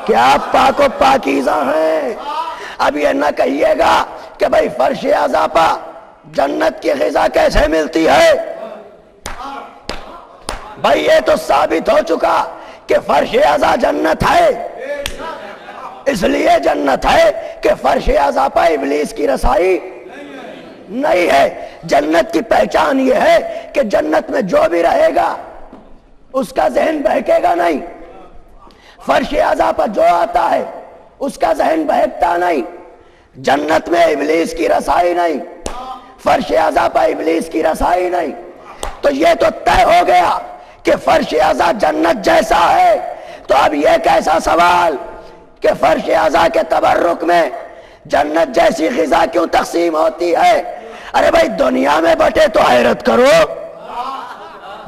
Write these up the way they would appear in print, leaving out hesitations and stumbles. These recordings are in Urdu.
کیا پاک و پاکیزہ ہیں. اب یہ نہ کہیے گا کہ بھئی فرش اعضا پہ جنت کی غذا کیسے ملتی ہے. بھئی یہ تو ثابت ہو چکا کہ فرش اعضا جنت ہے. اس لیے جنت ہے کہ فرش اعضا پہ ابلیس کی رسائی نہیں ہے. جنت کی پہچان یہ ہے کہ جنت میں جو بھی رہے گا اس کا ذہن بہکے گا نہیں. فرش اعضا پر جو آتا ہے اس کا ذہن بہکتا نہیں. جنت میں ابلیس کی رسائی نہیں, فرش اعضا پر ابلیس کی رسائی نہیں. تو یہ تو طے ہو گیا کہ فرش اعضا جنت جیسا ہے. تو اب یہ کیسا سوال کہ فرش اعضا کے تبرک میں جنت جیسی غذا کیوں تقسیم ہوتی ہے. ارے بھائی دنیا میں بٹے تو حیرت کرو,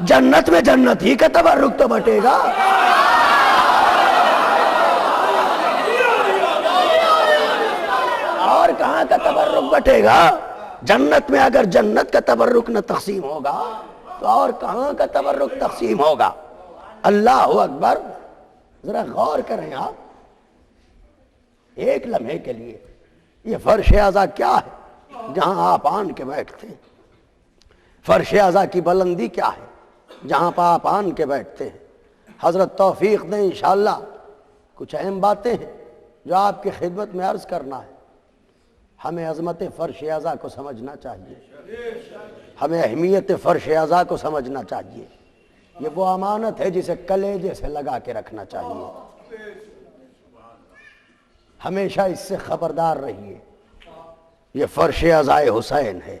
جنت میں جنت ہی کا تبرک تو بٹے گا. اور کہاں کا تبرک بٹے گا؟ جنت میں اگر جنت کا تبرک نہ تقسیم ہوگا تو اور کہاں کا تبرک تقسیم ہوگا؟ اللہ اکبر. ذرا غور کریں آپ ایک لمحے کے لیے, یہ فرش اعضا کیا ہے جہاں آپ آن کے بیٹھتے ہیں؟ فرش اعضا کی بلندی کیا ہے جہاں پہ آپ آن کے بیٹھتے ہیں؟ حضرت توفیق دیں انشاءاللہ کچھ اہم باتیں ہیں جو آپ کی خدمت میں عرض کرنا ہے. ہمیں عظمت فرش اعضا کو سمجھنا چاہیے, ہمیں اہمیت فرش اعضا کو سمجھنا چاہیے. یہ وہ امانت ہے جسے کلیجے سے لگا کے رکھنا چاہیے. ہمیشہ اس سے خبردار رہیے. یہ فرش اعضاء حسین ہے,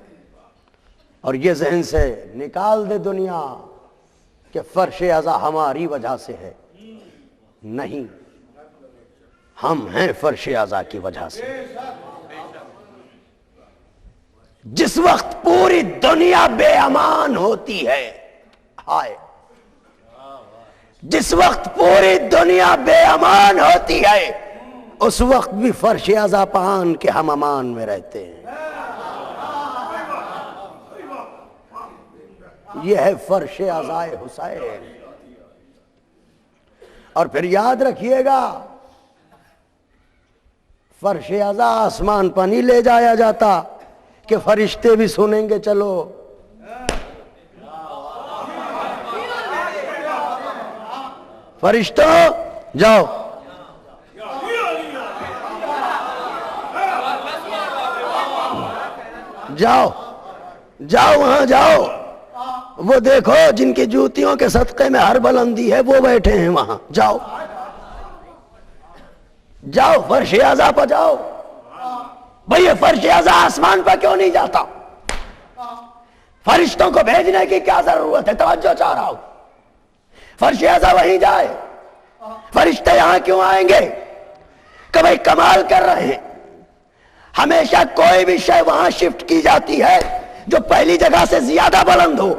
اور یہ ذہن سے نکال دے دنیا کہ فرش اعضا ہماری وجہ سے ہے. نہیں, ہم ہیں فرش اعضا کی وجہ سے. جس وقت پوری دنیا بے امان ہوتی ہے, ہائے, جس وقت پوری دنیا بے امان ہوتی ہے اس وقت بھی فرش اعضا پان کے ہم امان میں رہتے ہیں. یہ ہے فرش اعضاء حسین. اور پھر یاد رکھیے گا فرش اعضا آسمان پر نہیں لے جایا جاتا کہ فرشتے بھی سنیں گے چلو. فرشتوں جاؤ, جاؤ جاؤ وہاں جاؤ, وہ دیکھو جن کی جوتیوں کے صدقے میں ہر بلندی ہے وہ بیٹھے ہیں وہاں. جاؤ جاؤ فرش اعضا پہ جاؤ. بھئی یہ فرش اعضا آسمان پہ کیوں نہیں جاتا؟ فرشتوں کو بھیجنے کی کیا ضرورت ہے؟ توجہ چاہ رہا ہوں. فرش اعضا وہیں جائے, فرشتے یہاں کیوں آئیں گے کہ بھئی کمال کر رہے ہیں. ہمیشہ کوئی بھی شے وہاں شفٹ کی جاتی ہے جو پہلی جگہ سے زیادہ بلند ہو.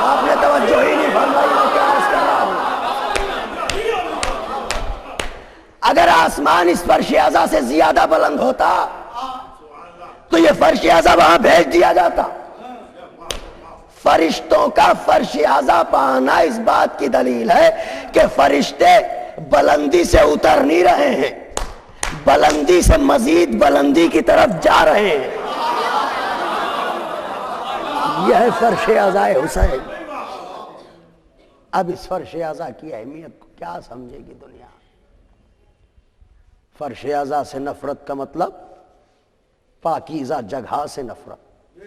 آپ نے توجہ ہی نہیں فرمائی میں کیا عرض کر رہا ہوں. اگر آسمان اس فرش اعضا سے زیادہ بلند ہوتا تو یہ فرش اعضا وہاں بھیج دیا جاتا. فرشتوں کا فرش اعضا پہ آنا اس بات کی دلیل ہے کہ فرشتے بلندی سے اتر نہیں رہے ہیں, بلندی سے مزید بلندی کی طرف جا رہے ہیں. یہ ہے فرش اعضاء حسین. اب اس فرش اعضا کی اہمیت کو کیا سمجھے گی دنیا؟ فرش اعضا سے نفرت کا مطلب پاکیزہ جگہ سے نفرت,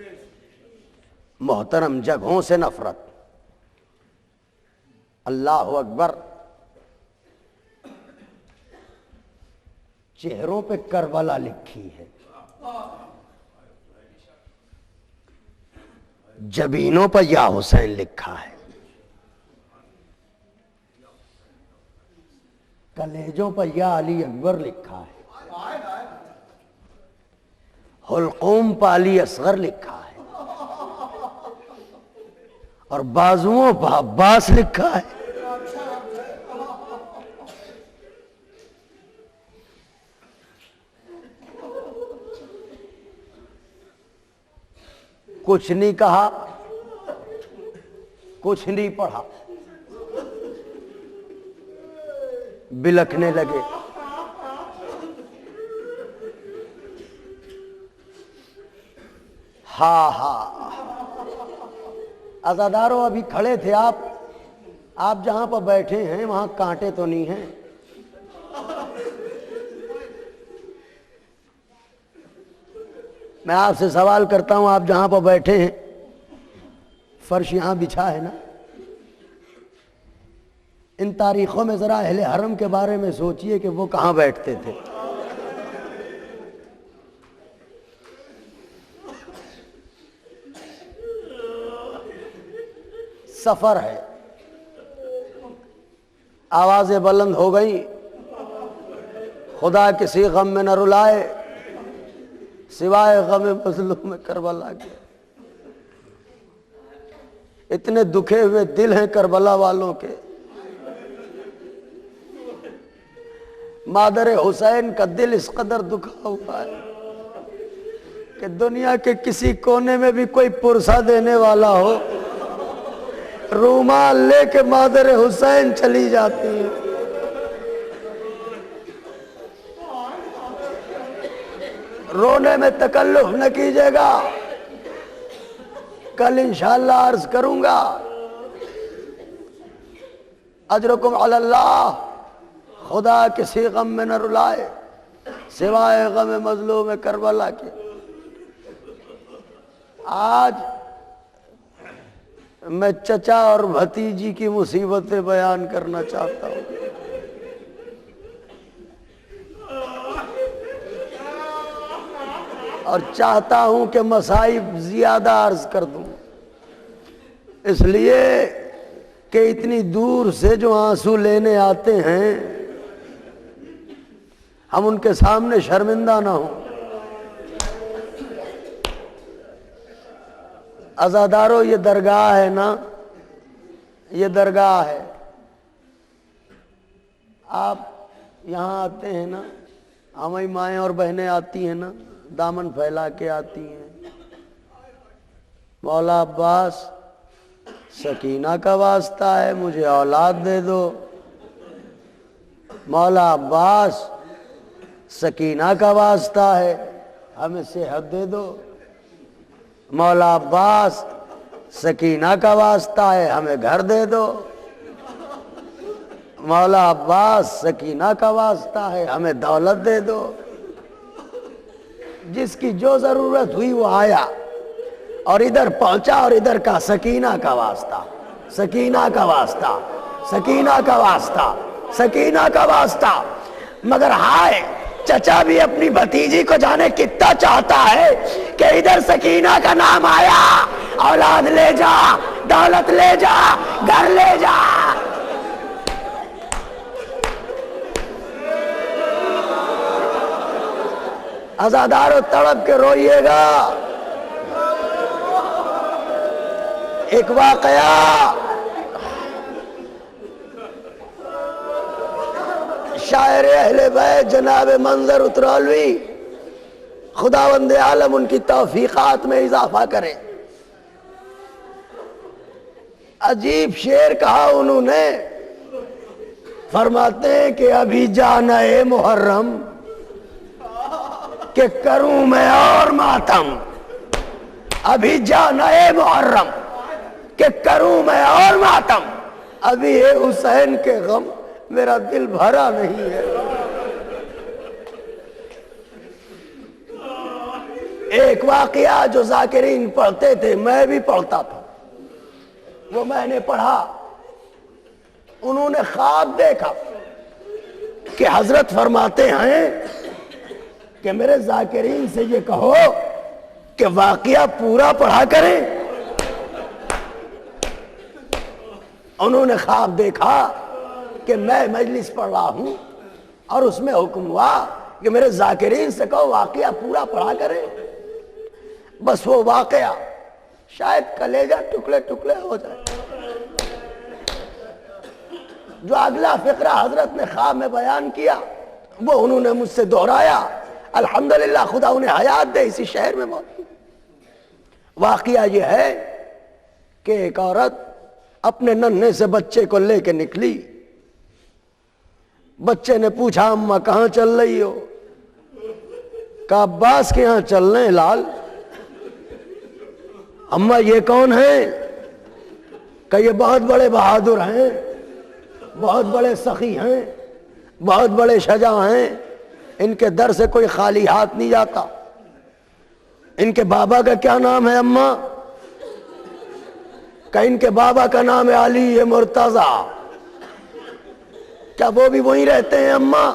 محترم جگہوں سے نفرت. اللہ اکبر. چہروں پہ کربلا لکھی ہے, جبینوں پر یا حسین لکھا ہے, کلیجوں پر یا علی اکبر لکھا ہے, حلقوم پر علی اصغر لکھا ہے, اور بازوؤں پر عباس لکھا ہے. کچھ نہیں کہا, کچھ نہیں پڑھا, بلکنے لگے۔ ہاں ہاں عزادارو، ابھی کھڑے تھے آپ جہاں پر بیٹھے ہیں وہاں کانٹے تو نہیں ہیں؟ میں آپ سے سوال کرتا ہوں، آپ جہاں پر بیٹھے ہیں فرش یہاں بچھا ہے نا؟ ان تاریخوں میں ذرا اہل حرم کے بارے میں سوچئے کہ وہ کہاں بیٹھتے تھے۔ سفر ہے، آوازیں بلند ہو گئی، خدا کسی غم میں نہ رلائے سوائے غم مظلوم کربلا کے۔ اتنے دکھے ہوئے دل ہیں کربلا والوں کے، مادر حسین کا دل اس قدر دکھا ہوا ہے کہ دنیا کے کسی کونے میں بھی کوئی پرسہ دینے والا ہو، رومال لے کے مادر حسین چلی جاتی ہے۔ رونے میں تکلف نہ کیجیے گا، کل انشاءاللہ عرض کروں گا، اجرکم علی اللہ، خدا کسی غم میں نہ رلائے سوائے غم مظلوم کربلا کے۔ آج میں چچا اور بھتیجی کی مصیبتیں بیان کرنا چاہتا ہوں۔ اور چاہتا ہوں کہ مصائب زیادہ عرض کر دوں، اس لیے کہ اتنی دور سے جو آنسو لینے آتے ہیں ہم ان کے سامنے شرمندہ نہ ہوں۔ عزادارو، یہ درگاہ ہے نا، یہ درگاہ ہے۔ آپ یہاں آتے ہیں نا، ہماری مائیں اور بہنیں آتی ہیں نا، دامن پھیلا کے آتی ہیں، مولا عباس سکینہ کا واسطہ ہے مجھے اولاد دے دو، مولا عباس سکینہ کا واسطہ ہے ہمیں صحت دے دو، مولا عباس سکینہ کا واسطہ ہے ہمیں گھر دے دو، مولا عباس سکینہ کا واسطہ ہے ہمیں دولت دے دو۔ جس کی جو ضرورت ہوئی وہ آیا اور ادھر پہنچا، اور ادھر کا سکینہ کا واسطہ، سکینہ کا واسطہ، سکینہ کا واسطہ، سکینہ کا واسطہ۔ مگر ہائے، چچا بھی اپنی بھتیجی کو جانے کتنا چاہتا ہے کہ ادھر سکینہ کا نام آیا، اولاد لے جا، دولت لے جا، گھر لے جا۔ عزادارو، تڑپ کے روئیے گا۔ ایک واقعہ شاعر اہل بیت جناب منظر اترالوی، خداوند عالم ان کی توفیقات میں اضافہ کرے، عجیب شعر کہا انہوں نے، فرماتے ہیں کہ ابھی جانا ہے محرم کہ کروں میں اور ماتم، ابھی جانا ہے محرم کہ کروں میں اور ماتم، ابھی ہے حسین کے غم میرا دل بھرا نہیں ہے۔ ایک واقعہ جو ذاکرین پڑھتے تھے، میں بھی پڑھتا تھا، وہ میں نے پڑھا، انہوں نے خواب دیکھا کہ حضرت فرماتے ہیں کہ میرے ذاکرین سے یہ کہو کہ واقعہ پورا پڑھا کریں۔ انہوں نے خواب دیکھا کہ میں مجلس پڑھ رہا ہوں اور اس میں حکم ہوا کہ میرے ذاکرین سے کہو واقعہ پورا پڑھا کریں۔ بس وہ واقعہ شاید کلیجہ ٹکڑے ٹکڑے ہو جائے۔ جو اگلا فقرہ حضرت نے خواب میں بیان کیا وہ انہوں نے مجھ سے دہرایا، الحمدللہ خدا انہیں حیات دے، اسی شہر میں موجود۔ واقعہ یہ ہے کہ ایک عورت اپنے ننھے سے بچے کو لے کے نکلی، بچے نے پوچھا اماں کہاں چل رہی ہو؟ کہا عباس کے یہاں چل رہے ہیں لال۔ اماں یہ کون ہیں؟ کہ یہ بہت بڑے بہادر ہیں، بہت بڑے سخی ہیں، بہت بڑے شجاع ہیں، ان کے در سے کوئی خالی ہاتھ نہیں جاتا۔ ان کے بابا کا کیا نام ہے اماں؟ کہ ان کے بابا کا نام ہے علی مرتضیٰ۔ کیا وہ بھی وہیں رہتے ہیں اماں؟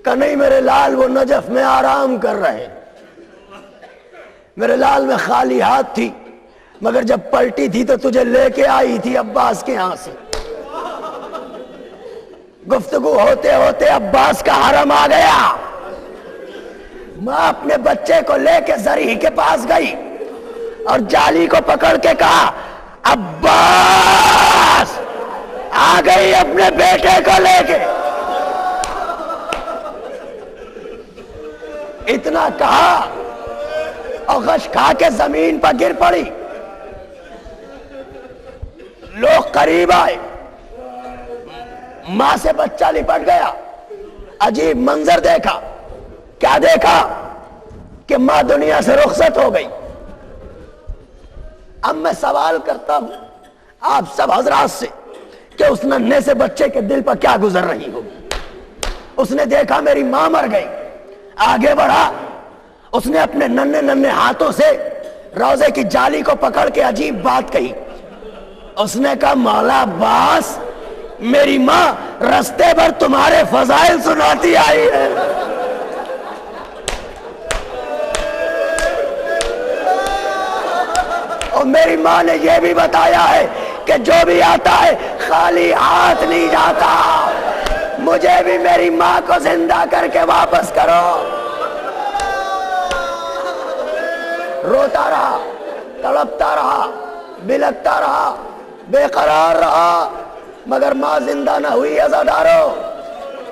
کہ نہیں میرے لال، وہ نجف میں آرام کر رہے۔ میرے لال میں خالی ہاتھ تھی، مگر جب پلٹی تھی تو تجھے لے کے آئی تھی عباس کے یہاں سے۔ گفتگو ہوتے ہوتے عباس کا حرم آ گیا۔ ماں اپنے بچے کو لے کے زرعی کے پاس گئی اور جالی کو پکڑ کے کہا عباس آ گئی اپنے بیٹے کو لے کے۔ اتنا کہا اور غش کھا کے زمین پر گر پڑی۔ لوگ قریب آئے، ماں سے بچہ لپٹ گیا۔ عجیب منظر دیکھا۔ کیا دیکھا؟ کہ ماں دنیا سے رخصت ہو گئی۔ اب میں سوال کرتا ہوں آپ سب حضرات سے کہ اس ننھے سے بچے کے دل پر کیا گزر رہی ہوگی؟ اس نے دیکھا میری ماں مر گئی، آگے بڑھا، اس نے اپنے ننھے ننھے ہاتھوں سے روزے کی جالی کو پکڑ کے عجیب بات کہی۔ اس نے کہا مولا عباس، میری ماں رستے پر تمہارے فضائل سناتی آئی ہے۔ اور میری ماں نے یہ بھی بتایا ہے کہ جو بھی آتا ہے خالی ہاتھ نہیں جاتا، مجھے بھی میری ماں کو زندہ کر کے واپس کرو۔ روتا رہا، تڑپتا رہا، بلکتا رہا، بے قرار رہا، مگر ماں زندہ نہ ہوئی۔ عزادارو،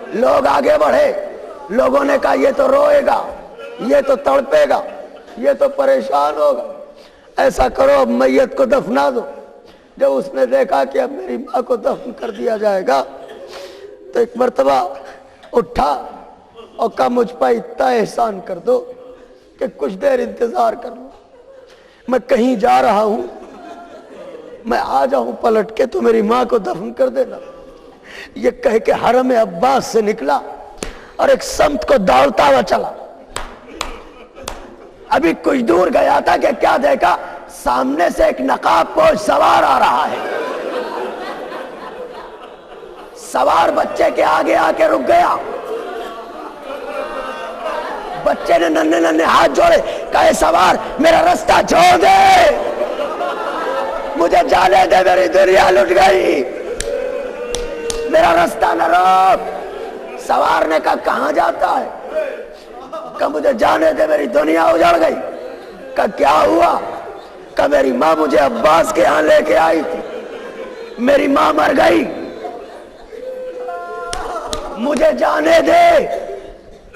لوگ آگے بڑھے، لوگوں نے کہا یہ تو روئے گا، یہ تو تڑپے گا، یہ تو پریشان ہوگا، ایسا کرو اب میت کو دفنا دو۔ جب اس نے دیکھا کہ اب میری ماں کو دفن کر دیا جائے گا تو ایک مرتبہ اٹھا اور کہا مجھ پر اتنا احسان کر دو کہ کچھ دیر انتظار کر لو، میں کہیں جا رہا ہوں، میں آ جاؤں پلٹ کے تو میری ماں کو دفن کر دینا۔ یہ کہہ کے حرم عباس سے نکلا اور ایک سمت کو دوڑتا ہوا چلا۔ ابھی کچھ دور گیا تھا کہ کیا دیکھا؟ سامنے سے ایک نقاب پوش سوار آ رہا ہے۔ سوار بچے کے آگے آ کے رک گیا۔ بچے نے ننھے ننھے ہاتھ جوڑے، کہے سوار میرا رستہ چھوڑ دے، مجھے جانے دے، میری دنیا لٹ گئی، میرا رستہ نہ روک۔ سوار نے کہا کہاں جاتا ہے؟ کہ مجھے جانے دے، میری دنیا اجڑ گئی۔ کہ کیا ہوا؟ کہ میری ماں مجھے عباس کے ہاں لے کے آئی تھی، میری ماں مر گئی، مجھے جانے دے۔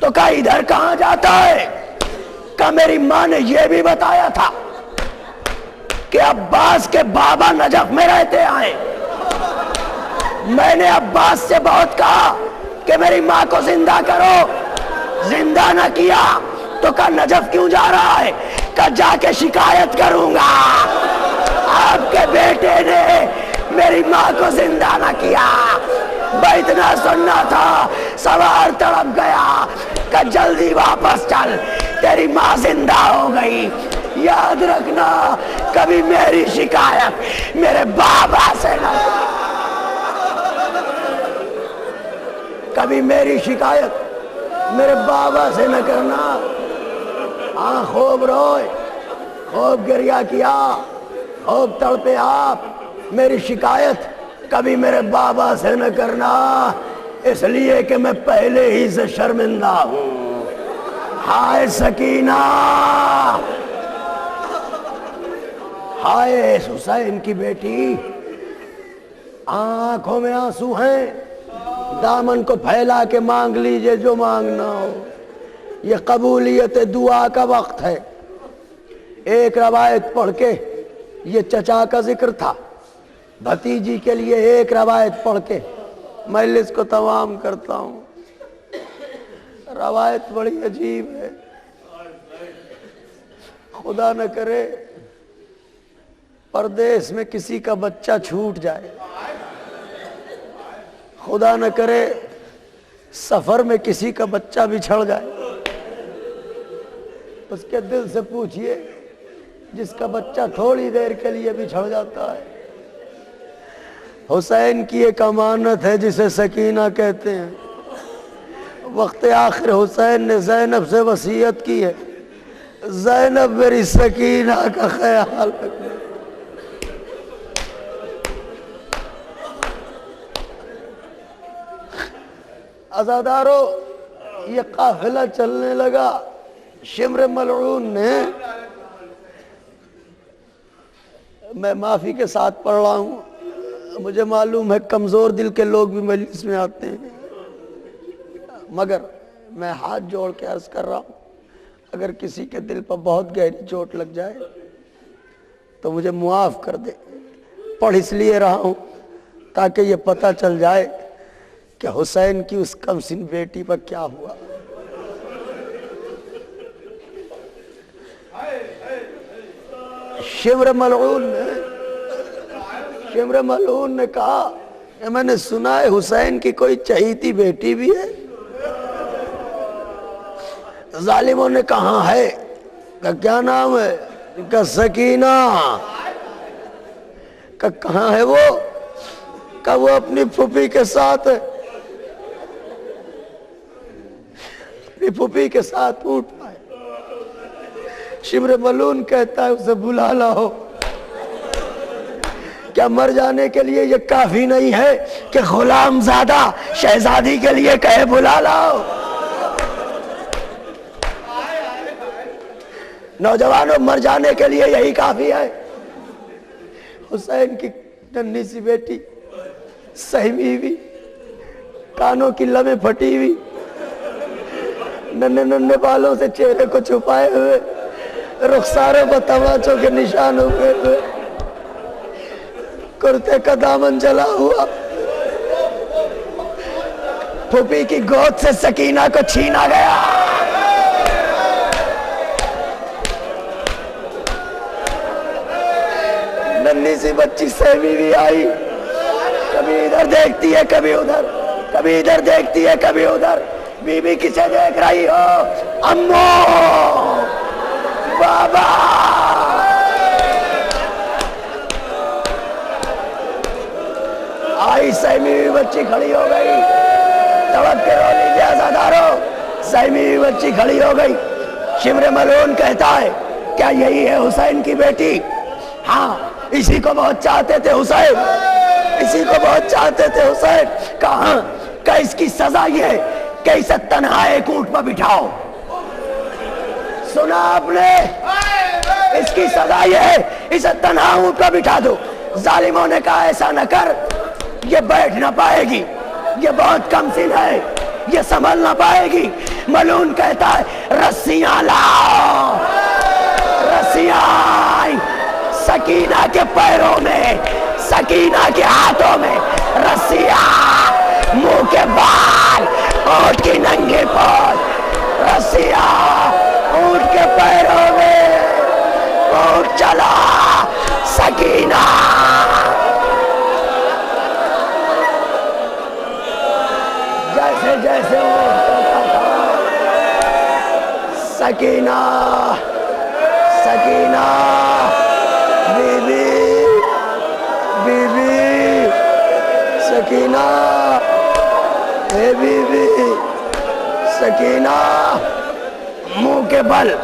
تو کہا ادھر کہاں جاتا ہے؟ کہ میری ماں نے یہ بھی بتایا تھا کہ عباس کے بابا نجف میں رہتے آئے۔ میں نے عباس سے بہت کہا کہ میری ماں کو زندہ کرو، زندہ نہ کیا تو کہا نجف کیوں جا رہا ہے؟ کہ جا کے شکایت کروں گا، آپ کے بیٹے نے میری ماں کو زندہ نہ کیا۔ میں اتنا سننا تھا، سوار تڑپ گیا کہ جلدی واپس چل، تیری ماں زندہ ہو گئی۔ یاد رکھنا کبھی میری شکایت میرے بابا سے نہ، کبھی میری شکایت میرے بابا سے نہ کرنا۔ ہاں خوب روئے، خوب گریہ کیا، خوب تڑپے آپ، میری شکایت کبھی میرے بابا سے نہ کرنا، اس لیے کہ میں پہلے ہی سے شرمندہ ہوں۔ ہائے سکینہ، ہائے حسین کی بیٹی، آنکھوں میں آنسو ہیں، دامن کو پھیلا کے مانگ لیجئے جو مانگنا ہو۔ یہ قبولیت دعا کا وقت ہے۔ ایک روایت پڑھ کے، یہ چچا کا ذکر تھا، بھتیجی کے لیے ایک روایت پڑھ کے مجلس کو تمام کرتا ہوں۔ روایت بڑی عجیب ہے، خدا نہ کرے پردیس میں کسی کا بچہ چھوٹ جائے، خدا نہ کرے سفر میں کسی کا بچہ بچھڑ جائے، اس کے دل سے پوچھئے جس کا بچہ تھوڑی دیر کے لیے بچھڑ جاتا ہے۔ حسین کی ایک امانت ہے جسے سکینہ کہتے ہیں۔ وقت آخر حسین نے زینب سے وصیت کی ہے، زینب میری سکینہ کا خیال رکھنا۔ عزادارو، یہ قافلہ چلنے لگا، شمر ملعون نے، میں معافی کے ساتھ پڑھ رہا ہوں، مجھے معلوم ہے کمزور دل کے لوگ بھی مجلس میں آتے ہیں، مگر میں ہاتھ جوڑ کے عرض کر رہا ہوں اگر کسی کے دل پر بہت گہری چوٹ لگ جائے تو مجھے معاف کر دے۔ پڑھ اس لیے رہا ہوں تاکہ یہ پتہ چل جائے کہ حسین کی اس کم سن بیٹی پر کیا ہوا۔ شمر ملعون نے کہا کہ میں نے سنا ہے حسین کی کوئی چہیتی بیٹی بھی ہے۔ ظالموں نے کہا ہے، کہ کیا نام ہے؟ کہ سکینہ۔ کہ کہاں ہے وہ؟ کہ وہ اپنی پھوپھی کے ساتھ ہے، اپنی پھوپھی کے ساتھ اٹھ پائے۔ شمر ملعون کہتا ہے اسے بلا لاؤ۔ کیا مر جانے کے لیے یہ کافی نہیں ہے کہ غلام زادہ شہزادی کے لیے کہے بلا لاؤ؟ نوجوانوں، مر جانے کے لیے یہی کافی ہے۔ حسین کی ننھی سی بیٹی سہمی ہوئی، کانوں کی لمیں پھٹی ہوئی، ننھے ننھے بالوں سے چہرے کو چھپائے ہوئے، رخساروں پر تماچوں کے نشان ہوئے ہوئے، کرتے کا دامن جلا ہوا، پھوپھی کی گود سے سکینہ کو چھینا گیا۔ ننھی سی بچی سہمی بھی آئی، کبھی ادھر دیکھتی ہے کبھی ادھر، کبھی ادھر دیکھتی ہے کبھی ادھر۔ بی بی کسے دیکھ رہی ہو؟ امو، بابا۔ آئی سہمی ہوئی بچی کھڑی ہو گئی، تڑپ کے رو لیجیے عزادارو، سہمی ہوئی بچی کھڑی ہو گئی۔ شمر ملعون کہتا ہے کیا یہی ہے حسین کی بیٹی؟ ہاں، اسی کو بہت چاہتے تھے حسین، اسی کو بہت چاہتے تھے حسین۔ کہاں کہ اس کی سزا یہ ہے کہ اسے تنہا ایک اونٹ پر بٹھاؤ۔ سنا آپ نے؟ اس کی سزا یہ ہے اسے تنہا اونٹ پر بٹھا دو۔ ظالموں نے کہا ایسا نہ کر، یہ بیٹھ نہ پائے گی، یہ بہت کم سن ہے، یہ سنبھل نہ پائے گی۔ ملعون کہتا ہے رسیاں لاؤ، رسیاں آئی، سکینہ کے پیروں میں، سکینہ کے ہاتھوں میں رسیاں، منہ کے بال، اونٹ کی ننگی پوچھ، رسیاں اونٹ کے پیروں میں، اونٹ چلا، سکینہ۔ جیسے جیسے اونٹ چلتا تھا، سکینہ، سکینہ، بی بی، بی بی، سکینہ، اے بی بی، سکینہ، منہ کے بل،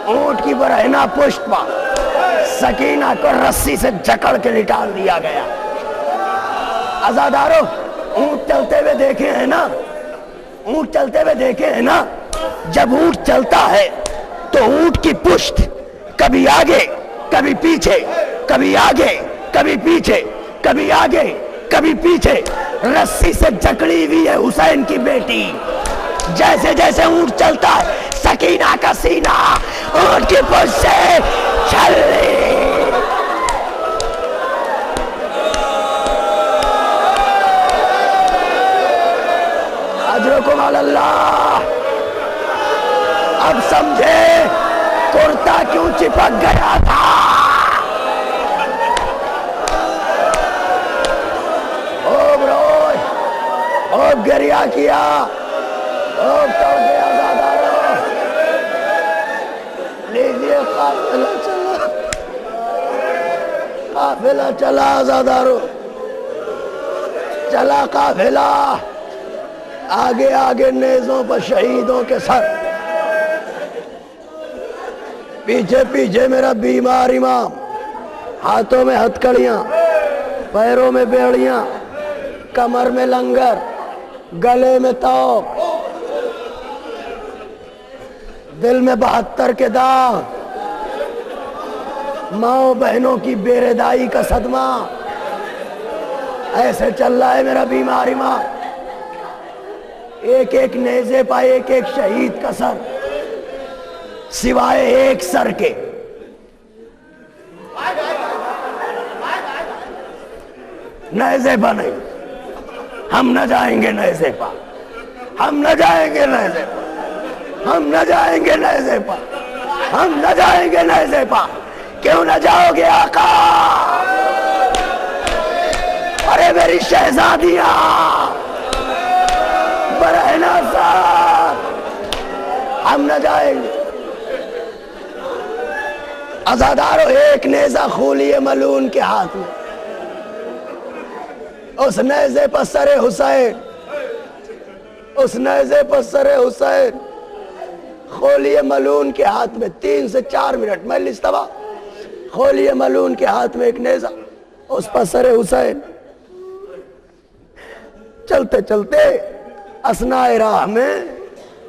اونٹ کی برہنہ پشت پر سکینہ کو رسی سے جکڑ کے لٹال دیا گیا۔ عزادارو، اونٹ چلتے ہوئے دیکھے ہیں نا، اونٹ چلتے ہوئے دیکھے ہیں نا، جب اونٹ چلتا ہے تو اونٹ کی پشت کبھی آگے کبھی پیچھے، کبھی آگے کبھی پیچھے، کبھی آگے کبھی پیچھے رسی سے جکڑی ہوئی ہے حسین کی بیٹی۔ جیسے جیسے اونٹ چلتا ہے سکینہ کا سینہ اونٹ کی پشت سے چھلے۔ علی اللہ. اب سمجھے کرتا کیوں چپک گیا تھا. خوب روئے، خوب گریہ کیا، خوب توڑ گیا آزادارو. لیجئے قافلہ چلا، قافلہ چلا آزادارو، چلا قافلہ. آگے آگے نیزوں پر شہیدوں کے سر، پیچھے پیچھے میرا بیمار امام، ہاتھوں میں ہتھکڑیاں، پیروں میں بیڑیاں، کمر میں لنگر، گلے میں توق، دل میں 72 کے داغ، ماں بہنوں کی بیردائی کا صدمہ. ایسے چل رہا ہے میرا بیمار امام. ایک ایک نیزے پا ایک ایک شہید کا سر، سوائے ایک سر کے. نیزے پا نہیں، ہم نہ جائیں گے نیزے پا، ہم نہ جائیں گے نیزے پا، ہم نہ جائیں گے نیزے پا، ہم نہ جائیں گے نیزے پا. کیوں نہ جاؤ گے آقا؟ ارے میری شہزادیاں، برہنہ ساتھ، ہم نہ جائیں گے. عزادارو ایک نیزہ خولی ملعون کے ہاتھ میں، اس نیزے پر سر حسین، اس نیزے پر سر حسین خولی ملعون کے ہاتھ میں. 3 سے 4 منٹ مجلس تباہ. خولی ملعون کے ہاتھ میں ایک نیزہ، اس پر سر حسین. چلتے چلتے اثناء راہ میں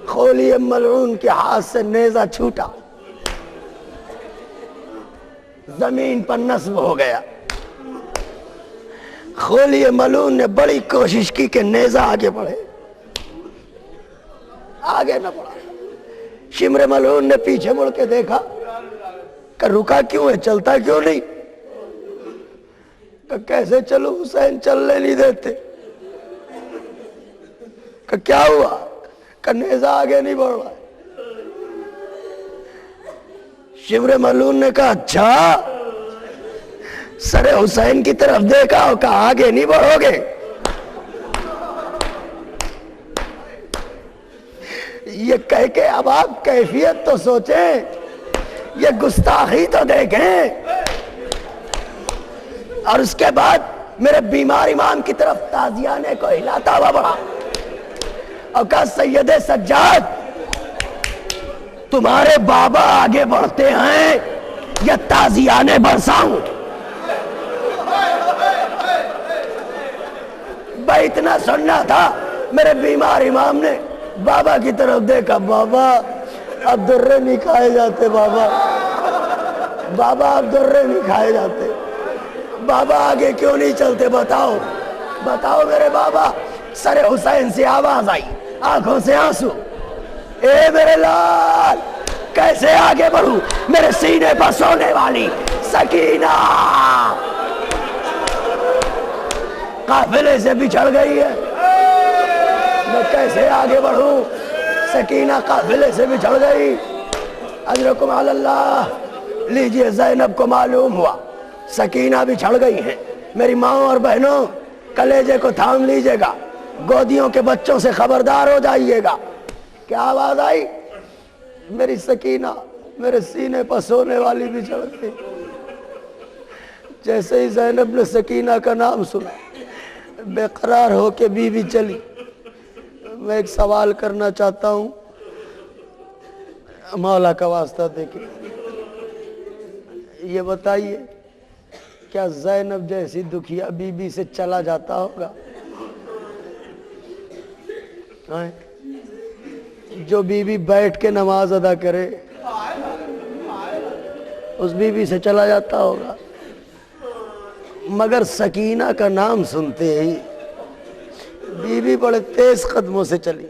خولی ملعون کے ہاتھ سے نیزہ چھوٹا، زمین پر نصب ہو گیا. خولی ملعون نے بڑی کوشش کی کہ نیزہ آگے بڑھے، آگے نہ بڑھا. شمر ملعون نے پیچھے مڑ کے دیکھا کہ رکا کیوں ہے، چلتا کیوں نہیں. کہ کیسے چلو حسین، چلنے نہیں دیتے. کہ کیا ہوا؟ کہ نیزہ آگے نہیں بڑھ رہا ہے. شمر ملعون نے کہا اچھا، سر حسین کی طرف دیکھا اور کہا آگے نہیں بڑھو گے. یہ کہہ کے اب آپ کیفیت تو سوچیں، یہ گستاخی تو دیکھیں. اور اس کے بعد میرے بیمار امام کی طرف تازیانے کو ہلاتا ہوا بڑھا اور کہا سید سجاد، تمہارے بابا آگے بڑھتے ہیں یا تازیانے برساؤں؟ بھائی اتنا سننا تھا. میرے بیمار امام نے بابا کی طرف دیکھا. بابا اب درے نہیں کھائے جاتے، بابا بابا اب درے نہیں کھائے جاتے. بابا آگے کیوں نہیں چلتے؟ بتاؤ بتاؤ میرے بابا. سر حسین سے آواز آئی، آنکھوں سے آنسو. اے میرے لال، کیسے آگے بڑھوں؟ میرے سینے پر سونے والی سکینہ قافلے سے بچھڑ گئی ہے، میں کیسے آگے بڑھوں؟ سکینہ قافلے سے بچھڑ گئی. اجرکم علی اللہ. لیجئے زینب کو معلوم ہوا سکینہ بچھڑ گئی ہے. میری ماں اور بہنوں، کلیجے کو تھام لیجئے گا، گودیوں کے بچوں سے خبردار ہو جائیے گا. کیا آواز آئی؟ میری سکینہ، میرے سینے پر سونے والی بچھڑ گئی. جیسے ہی زینب نے سکینہ کا نام سنا، بے قرار ہو کے بی بی چلی. میں ایک سوال کرنا چاہتا ہوں، مولا کا واسطہ دیکھیں. یہ بتائیے کیا زینب جیسی دکھیا بی بی سے چلا جاتا ہوگا؟ جو بی بی بیٹھ کے نماز ادا کرے اس بی بی سے چلا جاتا ہوگا. مگر سکینہ کا نام سنتے ہی بی بی بڑے تیز قدموں سے چلی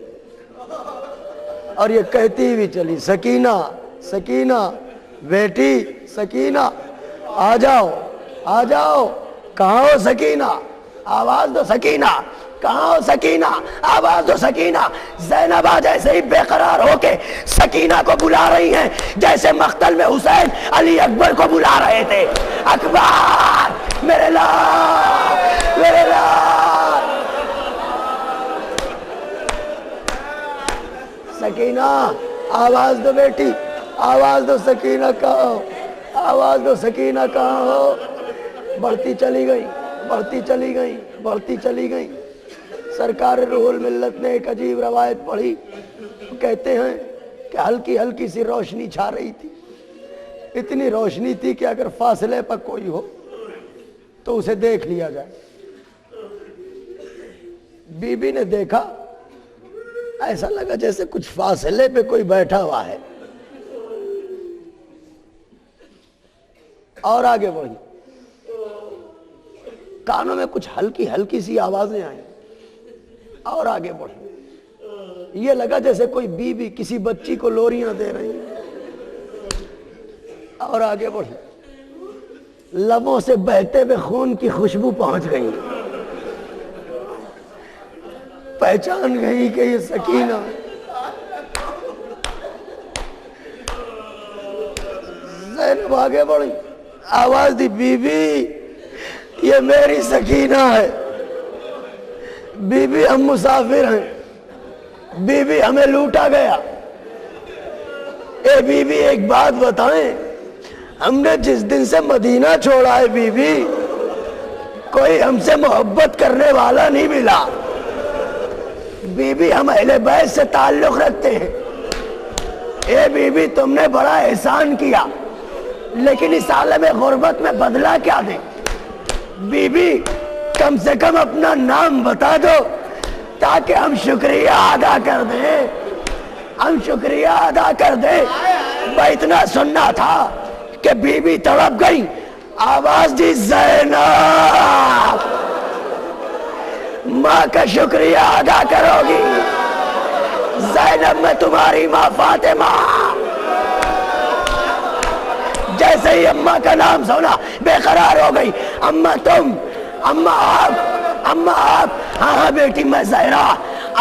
اور یہ کہتی بھی چلی، سکینہ سکینہ بیٹی، سکینہ آ جاؤ آ جاؤ. کہاں ہو سکینہ؟ آواز دو سکینہ. کہاں ہو سکینہ؟ آواز دو سکینہ۔ زینب جیسے ہی بے قرار ہو کے سکینہ کو بلا رہی ہیں جیسے مقتل میں حسین علی اکبر کو بلا رہے تھے، اکبر میرے لال میرے لال۔ سکینہ آواز دو بیٹی، آواز دو سکینہ کہاں ہو؟ آواز دو سکینہ کہاں ہو؟ بڑھتی چلی گئی، بڑھتی چلی گئی، بڑھتی چلی گئی۔ سرکار روح الملت نے ایک عجیب روایت پڑھی، کہتے ہیں کہ ہلکی ہلکی سی روشنی چھا رہی تھی، اتنی روشنی تھی کہ اگر فاصلے پر کوئی ہو تو اسے دیکھ لیا جائے۔ بی بی نے دیکھا، ایسا لگا جیسے کچھ فاصلے پہ کوئی بیٹھا ہوا ہے، اور آگے بڑھی، کانوں میں کچھ ہلکی ہلکی سی آوازیں آئیں، اور آگے بڑھی، یہ لگا جیسے کوئی بی بی کسی بچی کو لوریاں دے رہی ہے، اور آگے بڑھی، لبوں سے بہتے ہوئے خون کی خوشبو پہنچ گئی، پہچان گئی کہ یہ سکینہ۔ زینب آگے بڑھی، آواز دی، بی بی یہ میری سکینہ ہے، بی بی ہم مسافر ہیں، بی بی ہمیں لوٹا گیا، اے بی بی ایک بات بتائیں، ہم نے جس دن سے مدینہ چھوڑا ہے بی بی کوئی ہم سے محبت کرنے والا نہیں ملا، بی بی ہم اہل بیت سے تعلق رکھتے ہیں، اے بی بی تم نے بڑا احسان کیا لیکن اس عالم غربت میں بدلہ کیا دیں، بی بی کم سے کم اپنا نام بتا دو تاکہ ہم شکریہ ادا کر دیں، ہم شکریہ ادا کر دیں۔ میں اتنا سننا تھا کہ بی بی تڑپ گئی، آواز دی، زینب ماں کا شکریہ ادا کرو گی، زینب میں تمہاری ماں فاطمہ۔ جیسے ہی اماں کا نام سنا بے قرار ہو گئی، اماں تم، اماں آپ، اماں آپ، ہاں ہاں بیٹی میں زہرا،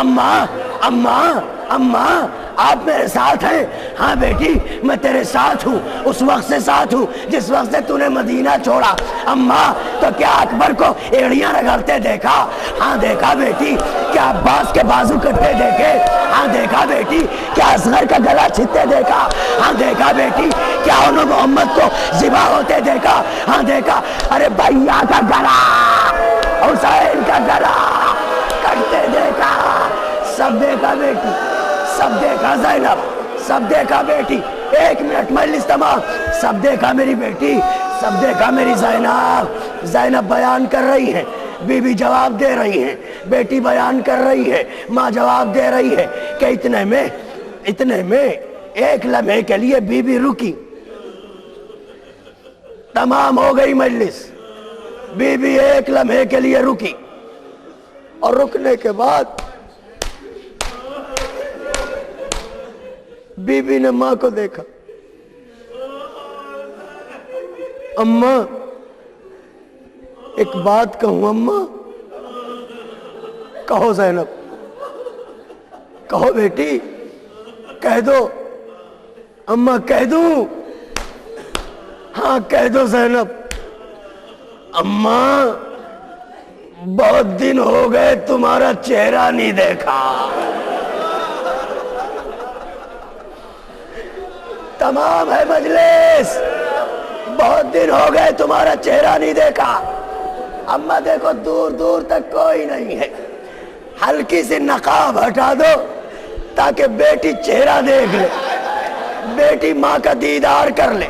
اماں اماں اماں آپ میرے ساتھ ہیں؟ ہاں بیٹی میں تیرے ساتھ ہوں، اس وقت سے ساتھ ہوں جس وقت سے تو نے مدینہ چھوڑا۔ اماں تو کیا اکبر کو ایڑیاں رگڑتے دیکھا؟ ہاں دیکھا بیٹی۔ کیا عباس کے بازو کٹتے دیکھے؟ ہاں دیکھا بیٹی۔ کیا اصغر کا گلا چھتے دیکھا؟ ہاں دیکھا بیٹی۔ کیا انہوں محمد کو ذبح ہوتے دیکھا؟ ہاں دیکھا۔ ارے بھیا کا گلا، حسین کا گلا کٹتے دیکھا، سب دیکھا بیٹی، سب دیکھا زینب، سب دیکھا بیٹی۔ ایک منٹ مجلس تمام، سب دیکھا میری بیٹی، سب دیکھا میری زینب۔ زینب بیان کر رہی ہے، بی بی جواب دے رہی ہے، بیٹی بیان کر رہی ہے، ماں جواب دے رہی ہے کہ اتنے میں ایک لمحے کے لیے بی بی رکی، تمام ہو گئی مجلس، بی بی ایک لمحے کے لیے رکی، اور رکنے کے بعد بی بی نے ماں کو دیکھا، اماں ایک بات کہوں اماں؟ کہو زینب، کہو بیٹی، کہہ دو اماں، کہہ دوں؟ ہاں کہہ دو زینب۔ اماں بہت دن ہو گئے تمہارا چہرہ نہیں دیکھا، تمام ہے مجلس، بہت دن ہو گئے تمہارا چہرہ نہیں دیکھا۔ اماں دیکھو دور دور تک کوئی نہیں ہے، ہلکی سی نقاب ہٹا دو تاکہ بیٹی چہرہ دیکھ لے، بیٹی ماں کا دیدار کر لے۔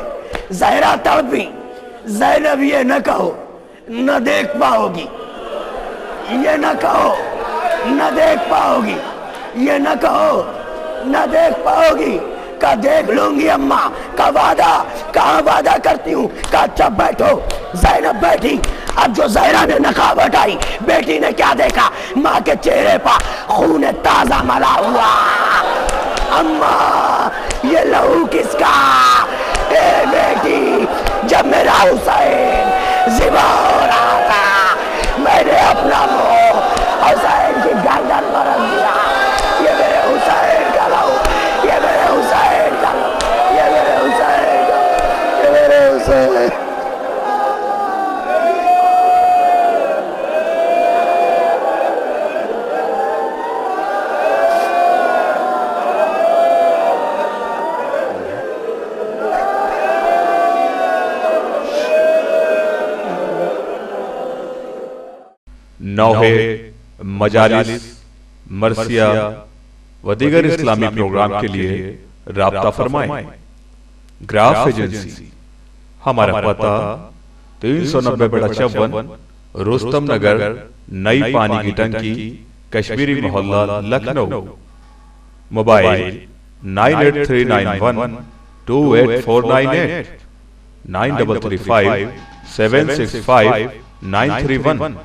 زہرا تڑپی، زینب یہ نہ کہو نہ دیکھ پاؤ گی، یہ نہ کہو نہ دیکھ پاؤ گی، یہ نہ کہو نہ دیکھ پاؤ گی، کہا دیکھ لوں گی اماں، کا وعدہ، کہاں وعدہ کرتی ہوں، کہا چپ بیٹھو۔ زینب بیٹھی، اب جو زہرا نے نقاب ہٹائی، بیٹی نے کیا دیکھا؟ ماں کے چہرے پر خون تازہ ملا ہوا۔ اماں یہ لہو کس کا؟ اے بیٹی، جب میرا حسین ذبح ہو رہا تھا میں نے اپنا منہ حسین کی گردن پر رکھ دیا. یہ میرے حسین کا لو، یہ میرے حسین کا لو، یہ میرے حسین کا، یہ میرے حسین. نوحے مجالس مرثیہ و دیگر اسلامی پروگرام کے لیے رابطہ فرمائیں. گراف ایجنسی، ہمارا پتہ 390/54 رستم نگر، نئی پانی کی ٹنکی، کشمیری محلہ، لکھنؤ. موبائل 98391 28498 9335 765 931.